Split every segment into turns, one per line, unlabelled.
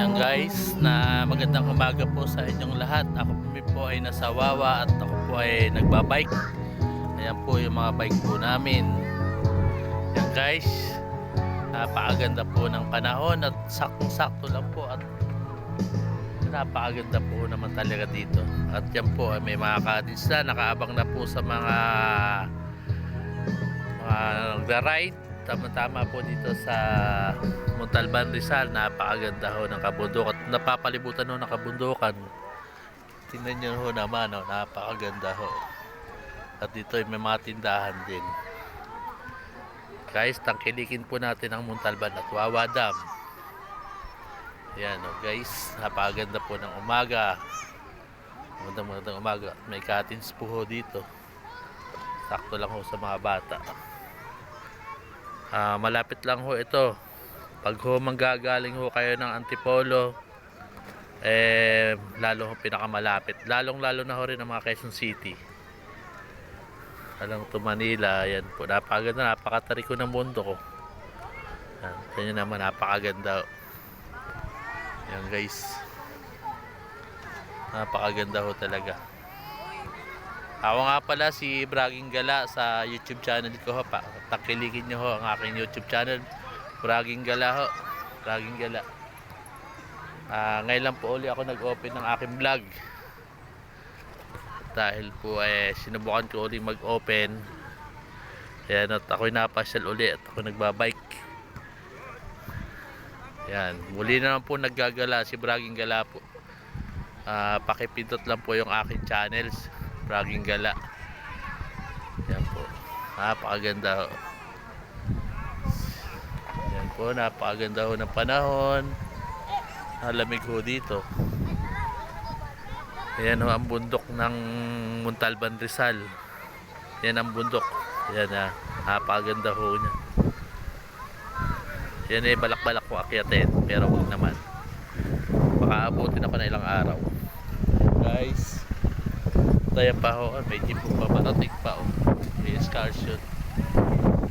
Ayan guys, na magandang umaga po sa inyong lahat. Ako po ay nasa Wawa at ako po ay nagbabike. Ayan po yung mga bike po namin. Ayan guys, napakaganda po ng panahon at saktong-sakto lang po at napakaganda po naman talaga dito. At yan po ay may mga cottage na nakaabang na po sa mga nagda-ride. Tama-tama po dito sa Montalban, Rizal. Napakaganda ho ng kabundukan. Napapalibutan ho ng kabundukan. Tingnan nyo ho naman, ho, napakaganda ho. At dito ay may mga tindahan din. Guys, tangkilikin po natin ang Montalban at Wawa Dam. Ayan ho guys, napakaganda po ng umaga. Magandang umaga. May cottage po ho dito. Sakto lang ho sa mga bata. Malapit lang ho ito. Pag ho manggagaling ho kayo ng Antipolo, lalo ho pinakamalapit. Lalong lalo na ho rin ang mga Quezon City. Alang to Manila, yan po. Napakaganda, napakatarik ko ng mundo ko. Yan, kanya naman napakaganda. Yan guys. Napakaganda ho talaga. Ako nga pala si Bragging Gala sa YouTube channel ko ho pa. Tangkilikin nyo ho ang aking YouTube channel. Bragging Gala ho. Bragging Gala. Ngayon lang po uli ako nag-open ng aking vlog. Dahil po sinubukan ko uli mag-open. Ayan at ako'y napasyal uli at ako nagbabike. Ayan. Muli na lang po naggagala si Bragging Gala po. Pakipindot lang po yung aking channels. Bragging Gala. Yan po. Napakaganda ho. Yan po. Napakaganda ho ng panahon. Nalamig ho dito. Ayan ho ang bundok ng Montalban, Rizal. Yan ang bundok. Yan ha. Napakaganda ho niya. Yan balak-balak ko akyatin. Pero huwag naman. Baka abutin ako na ilang araw. Guys. Tayo pa ho, may jeep po pa matatik pa ho. May excursion.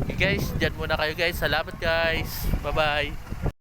Okay guys, dyan muna kayo guys. Salamat guys. Bye bye.